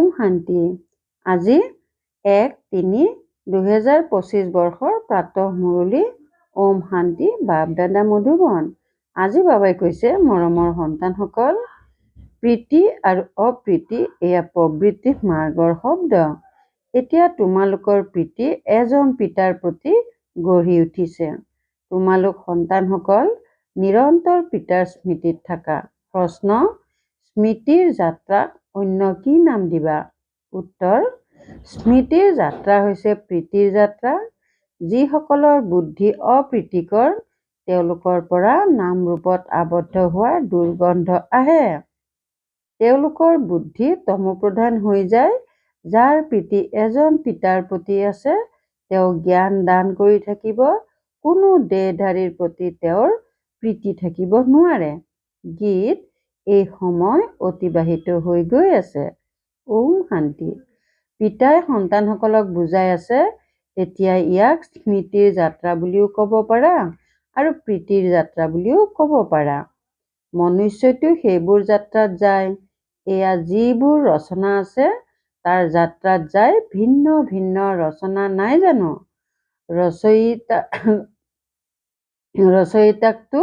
ওম শান্তি। আজি 1-3-2025 বৰ্ষৰ প্ৰাতঃ মুৰলী। ওম শান্তি। বাপ দাদা মধুবন। আজি বাবাই কৈছে, মৰমৰ সন্তানসকল, প্ৰীতি আৰু অপ্ৰীতি এয়া প্ৰবৃত্তি মাৰ্গৰ শব্দ। এতিয়া তোমালোকৰ প্ৰীতি এজন পিতাৰ প্ৰতি গঢ়ি উঠিছে। তোমালোক সন্তানসকল নিৰন্তৰ পিতাৰ স্মৃতিত থাকা। প্ৰশ্ন, স্মৃতিৰ যাত্ৰাক অন্য কি নাম দিবা? উত্তৰ, স্মৃতিৰ যাত্ৰা হৈছে প্ৰীতিৰ যাত্ৰা। যিসকলৰ বুদ্ধি অপ্ৰীতিকৰ, তেওঁলোকৰ পৰা নাম ৰূপত আবদ্ধ হোৱাৰ দুৰ্গন্ধ আহে। তেওঁলোকৰ বুদ্ধি তমোপ্ৰধান হৈ যায়। যাৰ প্ৰীতি এজন পিতাৰ প্ৰতি আছে, তেওঁ জ্ঞান দান কৰি থাকিব। কোনো দেহধাৰীৰ প্ৰতি তেওঁৰ প্ৰীতি থাকিব নোৱাৰে। গীত। এই সময় অতিবাহিত হৈ গৈ আছে। ওম শান্তি। পিতাই সন্তানসকলক বুজাই আছে, এতিয়া ইয়াক স্মৃতিৰ যাত্ৰা বুলিও ক'ব পাৰা আৰু প্ৰীতিৰ যাত্ৰা বুলিও ক'ব পাৰা। মনুষ্যটো সেইবোৰ যাত্ৰাত যায়। এয়া যিবোৰ ৰচনা আছে, তাৰ যাত্ৰাত যায়। ভিন্ন ভিন্ন ৰচনা নাই জানো? ৰচয়িতাকতো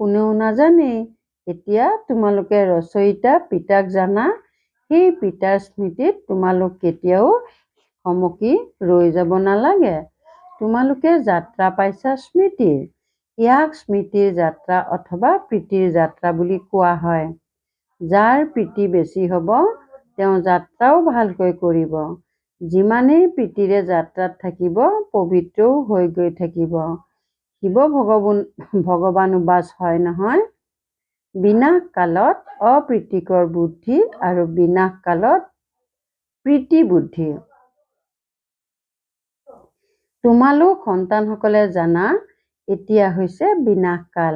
কোনেও নাজানেই। এতিয়া তোমালোকে ৰচয়িতা পিতাক জানা। সেই পিতাৰ স্মৃতিত তোমালোক কেতিয়াও থমকি ৰৈ যাব নালাগে। তোমালোকে যাত্ৰা পাইছা স্মৃতিৰ। ইয়াক স্মৃতিৰ যাত্ৰা অথবা প্ৰীতিৰ যাত্ৰা বুলি কোৱা হয়। যাৰ প্ৰীতি বেছি হ'ব, তেওঁ যাত্ৰাও ভালকৈ কৰিব। যিমানেই প্ৰীতিৰে যাত্ৰাত থাকিব, পবিত্ৰও হৈ গৈ থাকিব। শিৱ ভগৱানো বাছ হয় নহয়। বিনাশ কালত অপ্ৰীতিকৰ বুদ্ধি আৰু বিনাশ কালত প্ৰীতি বুদ্ধি। তোমালোক সন্তানসকলে জানা, এতিয়া হৈছে বিনাশ কাল।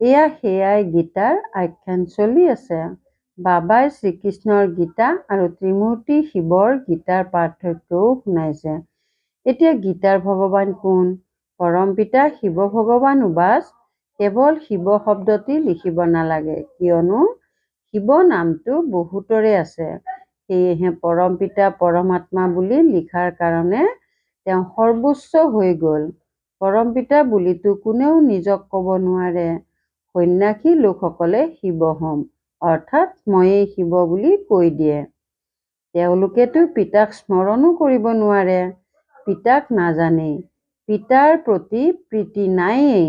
এয়া সেয়াই গীতাৰ আখ্যান চলি আছে। বাবাই শ্ৰীকৃষ্ণৰ গীতা আৰু ত্ৰিমূৰ্তি শিৱৰ গীতাৰ পাৰ্থক্যও শুনাইছে। এতিয়া গীতাৰ ভগৱান কোন? পৰমপিতা শিৱ ভগৱানো বাছ। কেৱল শিৱ শব্দটি লিখিব নালাগে, কিয়নো শিৱ নামটো বহুতৰে আছে। সেয়েহে পৰমপিতা পৰমাত্মা বুলি লিখাৰ কাৰণে তেওঁ সৰ্বোচ্চ হৈ গ'ল। পৰমপিতা বুলিতো কোনেও নিজক ক'ব নোৱাৰে। সন্ন্যাসী লোকসকলে শিৱ হ'ম, অৰ্থাৎ ময়েই শিৱ বুলি কৈ দিয়ে। তেওঁলোকেতো পিতাক স্মৰণো কৰিব নোৱাৰে। পিতাক নাজানেই। পিতাৰ প্ৰতি প্ৰীতি নায়েই।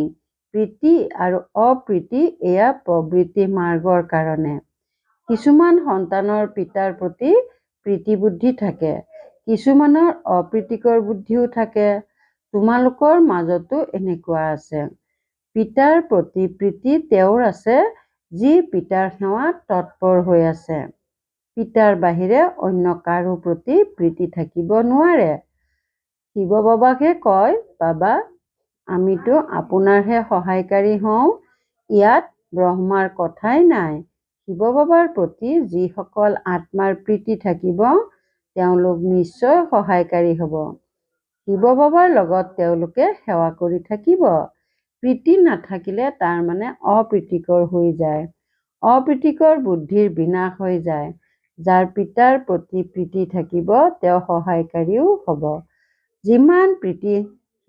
প্ৰীতি আৰু অপ্ৰীতি এয়া প্ৰবৃত্তি মাৰ্গৰ কাৰণে। কিছুমান সন্তানৰ পিতাৰ প্ৰতি প্ৰীতি বুদ্ধি থাকে, কিছুমানৰ অপ্ৰীতিকৰ বুদ্ধিও থাকে। তোমালোকৰ মাজতো এনেকুৱা আছে। পিতাৰ প্ৰতি প্ৰীতি তেওঁৰ আছে, যি পিতাৰ সেৱাত তৎপৰ হৈ আছে। পিতাৰ বাহিৰে অন্য কাৰো প্ৰতি প্ৰীতি থাকিব নোৱাৰে। শিৱ বাবাকহে কয়, বাবা, আমিতো আপোনাৰহে সহায়কাৰী হওঁ। ইয়াত ব্ৰহ্মাৰ কথাই নাই। শিৱ বাবাৰ প্ৰতি যিসকল আত্মাৰ প্ৰীতি থাকিব, তেওঁলোক নিশ্চয় সহায়কাৰী হ'ব। শিৱ বাবাৰ লগত তেওঁলোকে সেৱা কৰি থাকিব। প্ৰীতি নাথাকিলে তাৰ মানে অপ্ৰীতিকৰ হৈ যায়। অপ্ৰীতিকৰ বুদ্ধিৰ বিনাশ হৈ যায়। যাৰ পিতাৰ প্ৰতি প্ৰীতি থাকিব, তেওঁ সহায়কাৰীও হ'ব। যিমান প্ৰীতি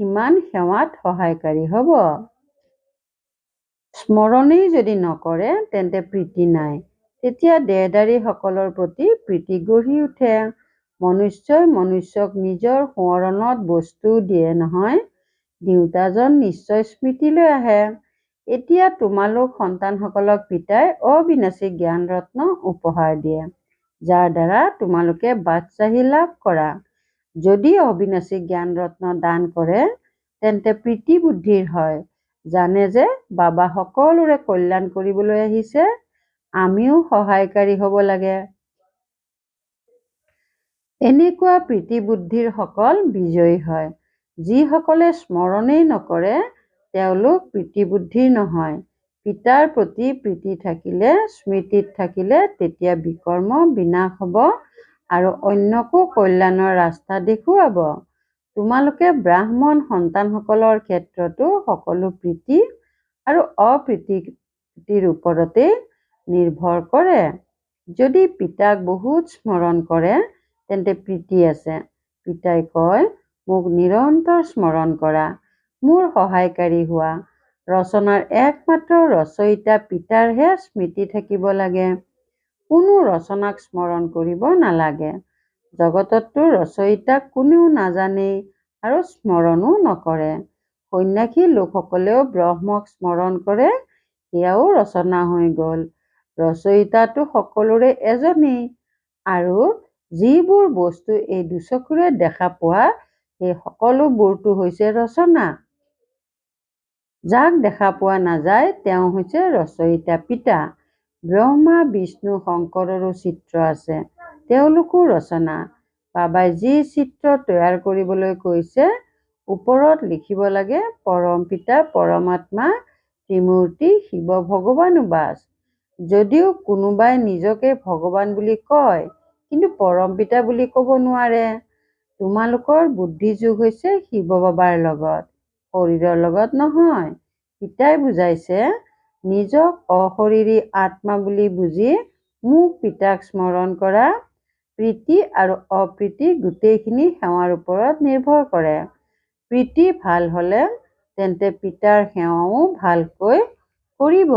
সিমান সেৱাত সহায়কাৰী হ'ব। স্মৰণেই যদি নকৰে, তেন্তে প্ৰীতি নাই। তেতিয়া দেহধাৰী সকলৰ প্ৰতি প্ৰীতি গঢ়ি উঠে। মনুষ্যই মনুষ্যক নিজৰ সোঁৱৰণত বস্তুও দিয়ে নহয়। দিওঁতাজন নিশ্চয় স্মৃতিলৈ আহে। এতিয়া তোমালোক সন্তানসকলক পিতাই অবিনাশী জ্ঞান ৰত্ন উপহাৰ দিয়ে, যাৰ দ্বাৰা তোমালোকে বাদশ্বাহী লাভ কৰা। যদি অবিনাশী জ্ঞান ৰত্ন দান কৰে, তেন্তে প্ৰীতি বুদ্ধিৰ হয়। জানে যে বাবা সকলোৰে কল্যাণ কৰিবলৈ আহিছে, আমিও সহায়কাৰী হ'ব লাগে। এনেকুৱা প্ৰীতি বুদ্ধিৰ সকল বিজয়ী হয়। যিসকলে স্মৰণেই নকৰে, তেওঁলোক প্ৰীতি বুদ্ধিৰ নহয়। পিতাৰ প্ৰতি প্ৰীতি থাকিলে, স্মৃতিত থাকিলে, তেতিয়া বিকৰ্ম বিনাশ হ'ব আৰু অন্যকো কল্যাণৰ ৰাস্তা দেখুৱাব। তোমালোকে ব্ৰাহ্মণ সন্তানসকলৰ ক্ষেত্ৰতো সকলো প্ৰীতি আৰু অপ্ৰীতিৰ ওপৰতেই নিৰ্ভৰ কৰে। যদি পিতাক বহুত স্মৰণ কৰে তেন্তে প্ৰীতি আছে। পিতাই কয়, মোক নিৰন্তৰ স্মৰণ কৰা, মোৰ সহায়কাৰী হোৱা। ৰচনাৰ একমাত্ৰ ৰচয়িতা পিতাৰহে স্মৃতি থাকিব লাগে, কোনো ৰচনাক স্মৰণ কৰিব নালাগে। জগতততো ৰচয়িতাক কোনেও নাজানেই আৰু স্মৰণো নকৰে। সন্ন্যাসী লোকসকলেও ব্ৰহ্মক স্মৰণ কৰে, সেয়াও ৰচনা হৈ গ'ল। ৰচয়িতাটো সকলোৰে এজনেই, আৰু যিবোৰ বস্তু এই দুচকুৰে দেখা পোৱা সেই সকলোবোৰটো হৈছে ৰচনা। যাক দেখা পোৱা নাযায় তেওঁ হৈছে ৰচয়িতা পিতা। ব্ৰহ্মা, বিষ্ণু, শংকৰৰো চিত্ৰ আছে, তেওঁলোকো ৰচনা। বাবাই যি চিত্ৰ তৈয়াৰ কৰিবলৈ কৈছে, ওপৰত লিখিব লাগে পৰম পিতা পৰমাত্মা ত্ৰিমূৰ্তি শিৱ ভগৱানো বাছ। যদিও কোনোবাই নিজকে ভগৱান বুলি কয় কিন্তু পৰম পিতা বুলি ক'ব নোৱাৰে। তোমালোকৰ বুদ্ধিযোগ হৈছে শিৱ বাবাৰ লগত, শৰীৰৰ লগত নহয়। পিতাই বুজাইছে, নিজক অশৰীৰী আত্মা বুলি বুজি মোক পিতাক স্মৰণ কৰা। প্ৰীতি আৰু অপ্ৰীতি গোটেইখিনি সেৱাৰ ওপৰত নিৰ্ভৰ কৰে। প্ৰীতি ভাল হ'লে তেন্তে পিতাৰ সেৱাও ভালকৈ কৰিব,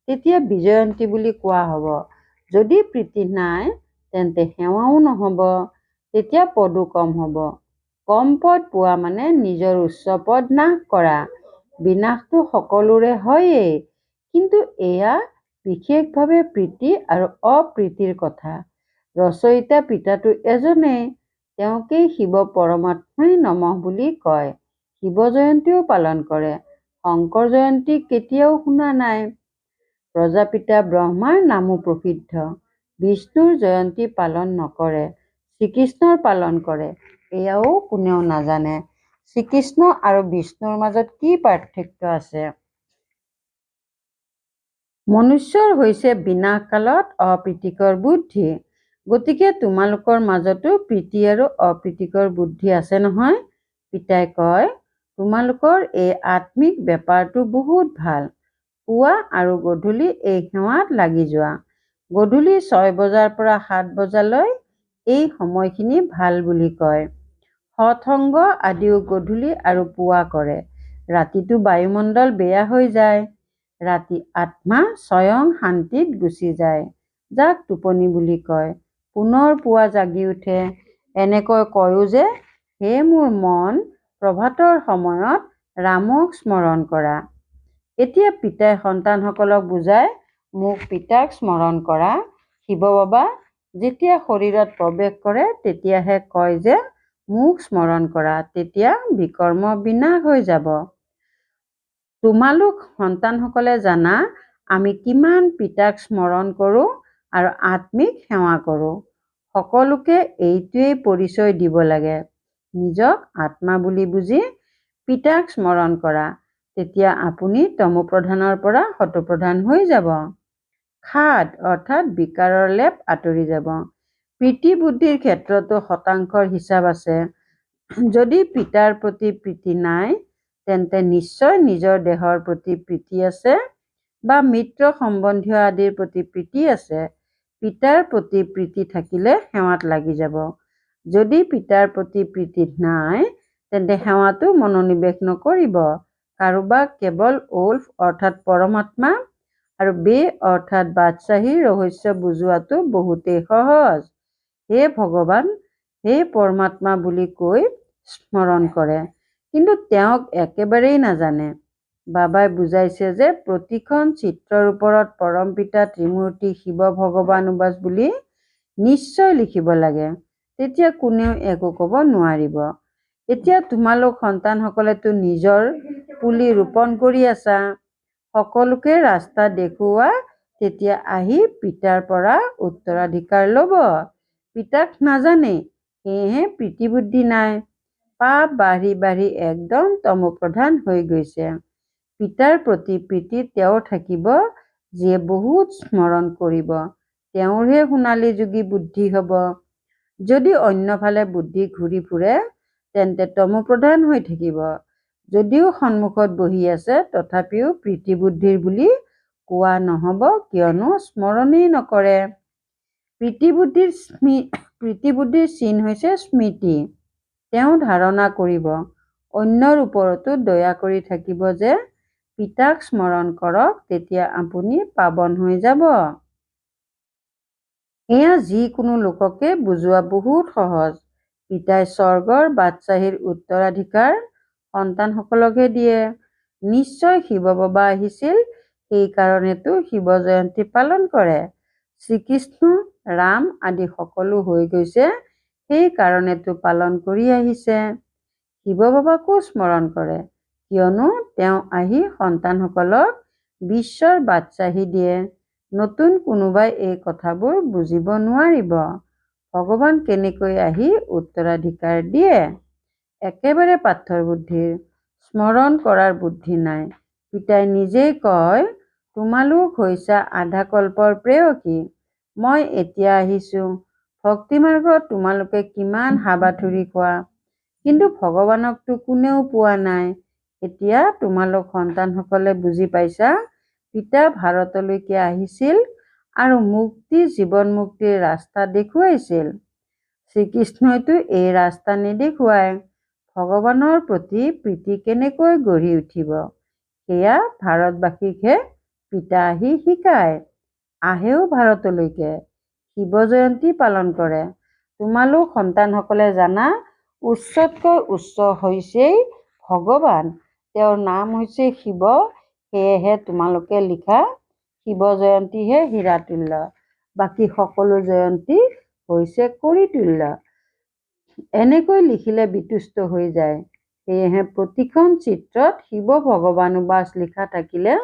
তেতিয়া বিজয়ন্তী বুলি কোৱা হ'ব। যদি প্ৰীতি নাই তেন্তে সেৱাও নহ'ব, তেতিয়া পদো কম হ'ব। কম পদ পোৱা মানে নিজৰ উচ্চ পদ নাশ কৰা। বিনাশটো সকলোৰে হয়েই, কিন্তু এয়া বিশেষভাৱে প্ৰীতি আৰু অপ্ৰীতিৰ কথা। ৰচয়িতা পিতাটো এজনেই, তেওঁকেই শিৱ পৰমাত্মাই নমঃ বুলি কয়। শিৱ জয়ন্তীও পালন কৰে, শংকৰ জয়ন্তী কেতিয়াও শুনা নাই। প্ৰজাপিতা ব্ৰহ্মাৰ নামো প্ৰসিদ্ধ। বিষ্ণুৰ জয়ন্তী পালন নকৰে, শ্ৰীকৃষ্ণৰ পালন কৰে, এয়াও কোনেও নাজানে। শ্ৰীকৃষ্ণ আৰু বিষ্ণুৰ মাজত কি পাৰ্থক্য আছে? মনুষ্যৰ হৈছে বিনাশ কালত অপ্ৰীতিকৰ বুদ্ধি, গতিকে তোমালোকৰ মাজতো প্ৰীতি আৰু অপ্ৰীতিকৰ বুদ্ধি আছে নহয়। পিতাই কয়, তোমালোকৰ এই আত্মিক বেপাৰটো বহুত ভাল। পুৱা আৰু গধূলি এই সেৱাত লাগি যোৱা। গধূলি 6 বজাৰ পৰা 7 বজালৈ এই সময়খিনি ভাল বুলি কয়। সৎসংগ আদিও গধূলি আৰু পুৱা কৰে। ৰাতিটো বায়ুমণ্ডল বেয়া হৈ যায়, ৰাতি আত্মা স্বয়ং শান্তিত গুচি যায়, যাক টোপনি বুলি কয়। পুনৰ পুৱা জাগি উঠে। এনেকৈ কয়ো যে, হে মোৰ মন, প্ৰভাতৰ সময়ত ৰামক স্মৰণ কৰা। এতিয়া পিতাই সন্তানসকলক বুজায়, মোক পিতাক স্মৰণ কৰা। শিৱ বাবা যেতিয়া শৰীৰত প্ৰৱেশ কৰে তেতিয়াহে কয় যে মোক স্মৰণ কৰা, তেতিয়া বিকৰ্ম বিনাশ হৈ যাব। তোমালোক সন্তানসকলে জানা আমি কিমান পিতাক স্মৰণ কৰোঁ আৰু আত্মিক সেৱা কৰোঁ। সকলোকে এইটোৱেই পৰিচয় দিব লাগে, নিজক আত্মা বুলি বুজি পিতাক স্মৰণ কৰা, তেতিয়া আপুনি তমোপ্ৰধানৰ পৰা সতোপ্ৰধান হৈ যাব। খাদ অৰ্থাৎ বিকাৰৰ লেপ আঁতৰি যাব। প্ৰীতি বুদ্ধিৰ ক্ষেত্ৰতো শতাংশৰ হিচাপ আছে। যদি পিতাৰ প্ৰতি প্ৰীতি নাই তেন্তে নিশ্চয় নিজৰ দেহৰ প্ৰতি প্ৰীতি আছে বা মিত্ৰ সম্বন্ধীয় আদিৰ প্ৰতি প্ৰীতি আছে। পিতাৰ প্ৰতি প্ৰীতি থাকিলে সেৱাত লাগি যাব। যদি পিতাৰ প্ৰতি প্ৰীতি নাই তেন্তে সেৱাতো মনোনিৱেশ নকৰিব। কাৰোবাক কেৱল উল্ফ অৰ্থাৎ পৰমাত্মা আৰু বে অৰ্থাৎ বাদশ্বাহীৰ ৰহস্য বুজোৱাটো বহুতেই সহজ। হে ভগৱান, হে পৰমাত্মা বুলি কৈ স্মৰণ কৰে, কিন্তু তেওঁক একেবাৰেই নাজানে। বাবাই বুজাইছে যে প্ৰতিখন চিত্ৰৰ ওপৰত পৰম পিতা ত্ৰিমূৰ্তি শিৱ ভগৱান উবাচ বুলি নিশ্চয় লিখিব লাগে, তেতিয়া কোনেও একো ক'ব নোৱাৰিব। এতিয়া তোমালোক সন্তানসকলেতো নিজৰ পুলি ৰোপণ কৰি আছা, সকলোকে ৰাস্তা দেখুওৱা, তেতিয়া আহি পিতাৰ পৰা উত্তৰাধিকাৰ ল'ব। পিতাক নাজানে, সেয়েহে প্ৰীতি বুদ্ধি নাই। পাপ বাঢ়ি বাঢ়ি একদম তমোপ্ৰধান হৈ গৈছে। পিতাৰ প্ৰতি প্ৰীতি তেওঁৰ থাকিব যিয়ে বহুত স্মৰণ কৰিব, তেওঁৰহে সোণালী যোগী বুদ্ধি হ'ব। যদি অন্যফালে বুদ্ধি ঘূৰি ফুৰে তেন্তে তমোপ্ৰধান হৈ থাকিব। যদিও সন্মুখত বহি আছে তথাপিও প্ৰীতি বুদ্ধিৰ বুলি কোৱা নহ'ব, কিয়নো স্মৰণেই নকৰে। প্ৰীতিবুদ্ধিৰ চিন হৈছে স্মৃতি। তেওঁ ধাৰণা কৰিব, অন্যৰ ওপৰতো দয়া কৰি থাকিব যে পিতাক স্মৰণ কৰক, তেতিয়া আপুনি পাৱন হৈ যাব। এয়া যিকোনো লোককে বুজোৱা বহুত সহজ। পিতাই স্বৰ্গৰ বাদশ্বাহীৰ উত্তৰাধিকাৰ সন্তানসকলকহে দিয়ে। নিশ্চয় শিৱ বাবা আহিছিল, সেইকাৰণেতো শিৱ জয়ন্তী পালন কৰে। শ্ৰীকৃষ্ণ, ৰাম আদি সকলো হৈ গৈছে, সেইকাৰণেতো পালন কৰি আহিছে। শিৱ বাবাকো স্মৰণ কৰে, কিয়নো তেওঁ আহি সন্তানসকলক বিশ্বৰ বাদশ্বাহী দিয়ে। নতুন কোনোবাই এই কথাবোৰ বুজিব নোৱাৰিব। ভগৱান কেনেকৈ আহি উত্তৰাধিকাৰ দিয়ে? একেবাৰে পাথৰ বুদ্ধিৰ, স্মৰণ কৰাৰ বুদ্ধি নাই। পিতাই নিজেই কয়, তোমালোক হৈছা আধা কল্পৰ প্ৰেয়সী, মই এতিয়া আহিছোঁ। ভক্তিমাৰ্গত তোমালোকে কিমান হাবাথুৰি খোৱা, কিন্তু ভগৱানকতো কোনেও পোৱা নাই। এতিয়া তোমালোক সন্তানসকলে বুজি পাইছা, পিতা ভাৰতলৈকে আহিছিল আৰু জীৱন মুক্তিৰ ৰাস্তা দেখুৱাইছিল। শ্ৰীকৃষ্ণইতো এই ৰাস্তা নেদেখুৱায়। ভগৱানৰ প্ৰতি প্ৰীতি কেনেকৈ গঢ়ি উঠিব, সেয়া ভাৰতবাসীকহে পিতা আহি শিকায়। আহেও ভাৰতলৈকে, শিৱ জয়ন্তী পালন কৰে। তোমালোক সন্তানসকলে জানা, উচ্চতকৈ উচ্চ হৈছেই ভগৱান, তেওঁৰ নাম হৈছে শিৱ। সেয়েহে তোমালোকে লিখা শিৱ জয়ন্তীহে হীৰাতুল্য, বাকী সকলো জয়ন্তী হৈছে কৰিতুল্য। এনেকৈ লিখিলে বিতুষ্ট হৈ যায়। সেয়েহে প্ৰতিখন চিত্ৰত শিৱ ভগৱানুবাচ লিখা থাকিলে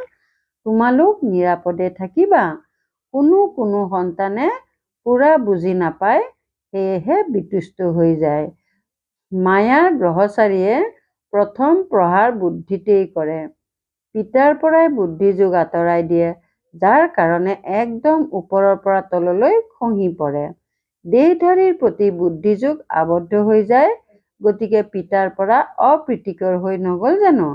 তোমালোক নিৰাপদে থাকিবা। কোনো সন্তানে পুৰা বুজি নাপায়, সেয়েহে বিতুষ্ট হৈ যায়। মায়াৰ গ্ৰহচাৰীয়ে প্ৰথম প্ৰহাৰ বুদ্ধিতেই কৰে। পিতাৰ পৰাই বুদ্ধিযোগ আঁতৰাই দিয়ে, যাৰ কাৰণে একদম ওপৰৰ পৰা তললৈ খহি পৰে। দেহধাৰীৰ প্ৰতি বুদ্ধিযোগ আবদ্ধ হৈ যায়, গতিকে পিতাৰ পৰা অপ্ৰীতিকৰ হৈ নগল জানো?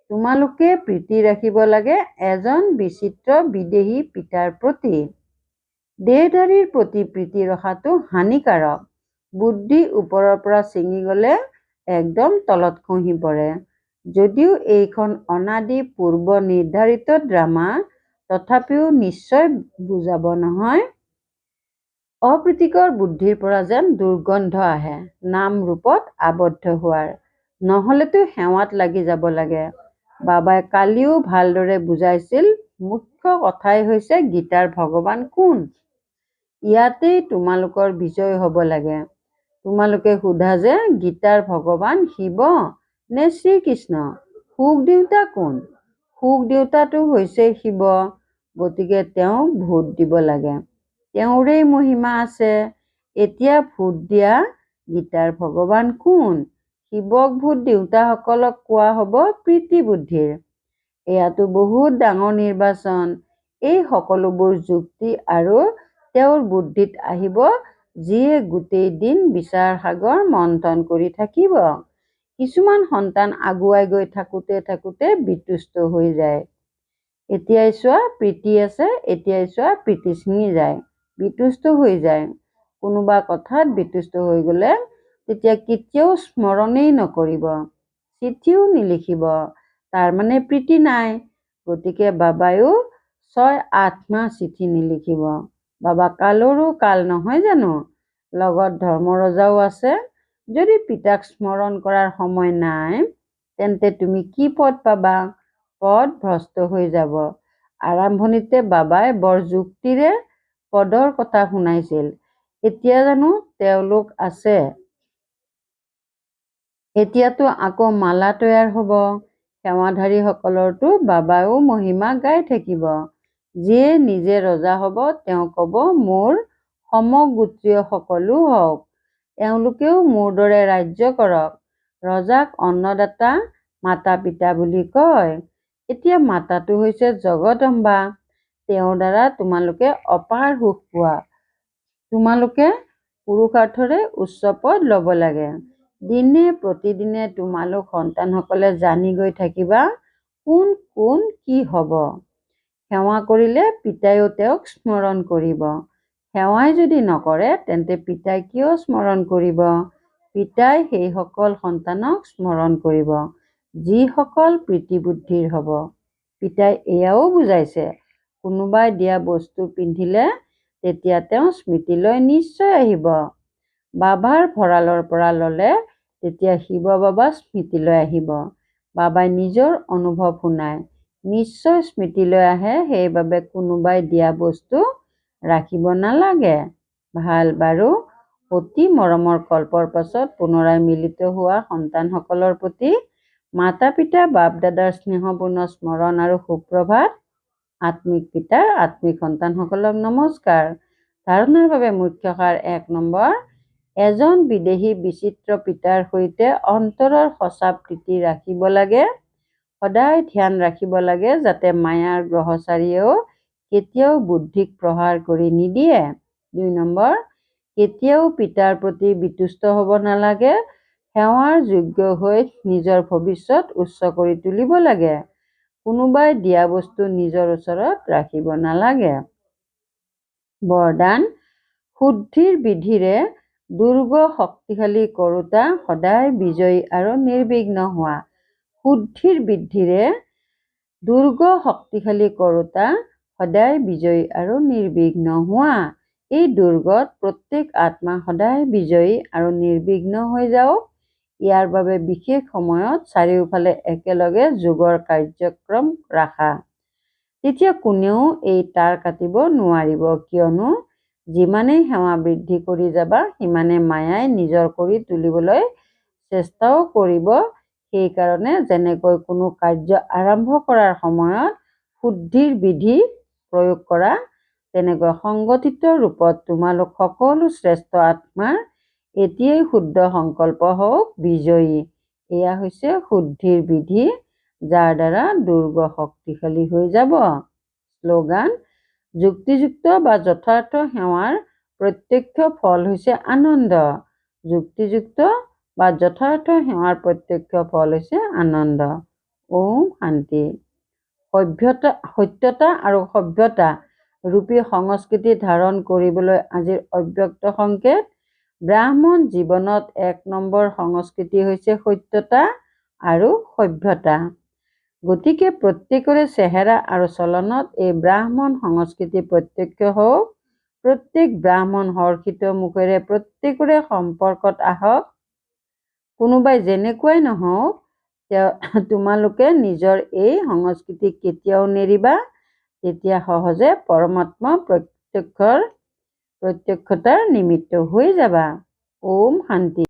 তোমালোকে প্ৰীতি ৰাখিব লাগে এজন বিচিত্ৰ বিদেহী পিতাৰ প্ৰতি। দেহধাৰীৰ প্ৰতি প্ৰীতি ৰখাটো হানিকাৰক। বুদ্ধি ওপৰৰ পৰা ছিঙি গলে একদম তলত খহি পৰে। যদিও এইখন অনাদি পূৰ্ব নিৰ্ধাৰিত ড্ৰামা, তথাপিও নিশ্চয় বুজাব নহয়। অপ্ৰীতিকৰ বুদ্ধিৰ পৰা যেন দুৰ্গন্ধ আহে, নাম ৰূপত আবদ্ধ হোৱাৰ। নহলেতো সেৱাত লাগি যাব লাগে। বাবাই কালিও ভালদৰে বুজাইছিল, মুখ্য কথাই হৈছে গীতাৰ ভগৱান কোন। ইয়াতেই তোমালোকৰ বিজয় হব লাগে। তোমালোকে সোধা যে গীতাৰ ভগৱান শিৱ নে শ্ৰীকৃষ্ণ? সুখ দেউতা কোন? সুখ দেউতাটো হৈছে শিৱ, গতিকে তেওঁক ভোট দিব লাগে। তেওঁৰেই মহিমা আছে। এতিয়া ভোট দিয়া গীতাৰ ভগৱান কোন? শিৱক ভোট দেউতাসকলক কোৱা হব প্ৰীতি বুদ্ধিৰ। এয়াতো বহুত ডাঙৰ নিৰ্বাচন। এই সকলোবোৰ যুক্তি আৰু তেওঁৰ বুদ্ধিত আহিব, যিয়ে গোটেই দিন বিচাৰ সাগৰ মন্থন কৰি থাকিব। কিছুমান সন্তান আগুৱাই গৈ থাকোতে বিতুষ্ট হৈ যায়। এতিয়াই চোৱা প্ৰীতি আছে, এতিয়াই চোৱা প্ৰীতি ছিঙি যায়, বিতুষ্ট হৈ যায়। কোনোবা কথাত বিতুষ্ট হৈ গলে তেতিয়া কেতিয়াও স্মৰণেই নকৰিব, চিঠিও নিলিখিব, তাৰমানে প্ৰীতি নাই। গতিকে বাবাইও 6-8 মাহ চিঠি নিলিখিব। বাবা কালৰো কাল নহয় জানো? লগত ধৰ্মৰজাও আছে। যদি পিতাক স্মৰণ কৰাৰ সময় নাই, তেন্তে তুমি কি পদ পাবা? পদ ভ্ৰষ্ট হৈ যাব। আৰম্ভণিতে বাবাই বৰ যুক্তিৰে পদৰ কথা শুনাইছিল। এতিয়া জানো তেওঁলোক আছে? এতিয়াতো আকৌ মালা তৈয়াৰ হব। সেৱাধাৰীসকলৰতো বাবাও মহিমা গাই থাকিব। যিয়ে নিজে ৰজা হব, তেওঁ কব মোৰ সমগোত্ৰীয় সকলো হওক, এওঁলোকেও মোৰ দৰে ৰাজ্য কৰক। ৰজাক অন্নদাতা, মাতা পিতা বুলি কয়। এতিয়া মাতাটো হৈছে জগদম্বা। তেওঁৰ দ্বাৰা তোমালোকে অপাৰ সুখ পোৱা। তোমালোকে পুৰুষাৰ্থৰে উচ্চ পদ লব লাগে। দিনে প্ৰতিদিনে তোমালোক সন্তানসকলে জানি গৈ থাকিবা কোন কি হব। সেৱা কৰিলে পিতাইও তেওঁক স্মৰণ কৰিব। সেৱাই যদি নকৰে তেন্তে পিতাই কিয় স্মৰণ কৰিব? পিতাই সেইসকল সন্তানক স্মৰণ কৰিব যিসকল প্ৰীতিবুদ্ধিৰ হ'ব। পিতাই এয়াও বুজাইছে, কোনোবাই দিয়া বস্তু পিন্ধিলে তেতিয়া তেওঁ স্মৃতিলৈ নিশ্চয় আহিব। বাবাৰ ভঁৰালৰ পৰা ল'লে তেতিয়া শিৱ বাবা স্মৃতিলৈ আহিব। বাবাই নিজৰ অনুভৱ শুনায়, নিশ্চয় স্মৃতিলৈ আহে। সেইবাবে কোনোবাই দিয়া বস্তু ৰাখিব নালাগে। ভাল বাৰু, অতি মৰমৰ কল্পৰ পাছত পুনৰাই মিলিত হোৱা সন্তানসকলৰ প্ৰতি মাতা পিতা বাপ দাদাৰ স্নেহপূৰ্ণ স্মৰণ আৰু সুপ্ৰভাত। আত্মিক পিতাৰ আত্মিক সন্তানসকলক নমস্কাৰ। ধাৰণাৰ বাবে মুখ্য সাৰ 1 নম্বৰ, এজন বিদেহী বিচিত্ৰ পিতাৰ সৈতে অন্তৰৰ সঁচা প্ৰীতি ৰাখিব লাগে। সদায় ধ্যান ৰাখিব লাগে যাতে মায়াৰ গ্ৰহচাৰীয়েও কেতিয়াও বুদ্ধিক প্ৰহাৰ কৰি নিদিয়ে। 2 নম্বৰ, কেতিয়াও পিতাৰ প্ৰতি বিতুষ্ট হ'ব নালাগে। সেৱাৰ যোগ্য হৈ নিজৰ ভৱিষ্যত উচ্চ কৰি তুলিব লাগে। কোনোবাই দিয়া বস্তু নিজৰ ওচৰত ৰাখিব নালাগে। বৰদান, শুদ্ধিৰ বিধিৰে দুৰ্গ শক্তিশালী কৰোঁতা সদায় বিজয়ী আৰু নিৰ্বিঘ্ন হোৱা। শুদ্ধিৰ বিধিৰে দুৰ্গ শক্তিশালী কৰোঁতা সদায় বিজয়ী আৰু নিৰ্বিঘ্ন হোৱা। এই দুৰ্গত প্ৰত্যেক আত্মা সদায় বিজয়ী আৰু নিৰ্বিঘ্ন হৈ যাওক। ইয়াৰ বাবে বিশেষ সময়ত চাৰিওফালে একেলগে যোগৰ কাৰ্যক্ৰম ৰাখা। তেতিয়া কোনেও এই তাঁৰ কাটিব নোৱাৰিব, কিয়নো যিমানেই সেৱা বৃদ্ধি কৰি যাবা সিমানে মায়াই নিজৰ কৰি তুলিবলৈ চেষ্টাও কৰিব। সেইকাৰণে যেনেকৈ কোনো কাৰ্য আৰম্ভ কৰাৰ সময়ত শুদ্ধিৰ বিধি প্ৰয়োগ কৰা, তেনেকৈ সংগঠিত ৰূপত তোমালোক সকলো শ্ৰেষ্ঠ আত্মাৰ এতিয়াই শুদ্ধ সংকল্প হওক বিজয়ী। এয়া হৈছে শুদ্ধিৰ বিধি, যাৰ দ্বাৰা দুৰ্গ শক্তিশালী হৈ যাব। শ্লোগান, যুক্তিযুক্ত বা যথাৰ্থ সেৱাৰ প্ৰত্যক্ষ ফল হৈছে আনন্দ। যুক্তিযুক্ত বা যথাৰ্থ সেৱাৰ প্ৰত্যক্ষ ফল হৈছে আনন্দ। ওম শান্তি। সত্যতা আৰু সভ্যতা ৰূপী সংস্কৃতি ধাৰণ কৰিবলৈ আজিৰ অব্যক্ত সংকেত। ব্ৰাহ্মণ জীৱনত 1 নম্বৰ সংস্কৃতি হৈছে সত্যতা আৰু সভ্যতা। গতিকে প্ৰত্যেকৰে চেহেৰা আৰু চলনত এই ব্ৰাহ্মণ সংস্কৃতি প্ৰত্যক্ষ হওক। প্ৰত্যেক ব্ৰাহ্মণ হৰ্ষিত মুখেৰে প্ৰত্যেকৰে সম্পৰ্কত আহক। কোনোবাই যেনেকুৱাই নহওক, তোমালোকে নিজৰ এই সংস্কৃতি কেতিয়াও নেৰিবা। তেতিয়া সহজে পৰমাত্মা প্ৰত্যক্ষতাৰ নিমিত্ত হৈ যাবা। ওম শান্তি।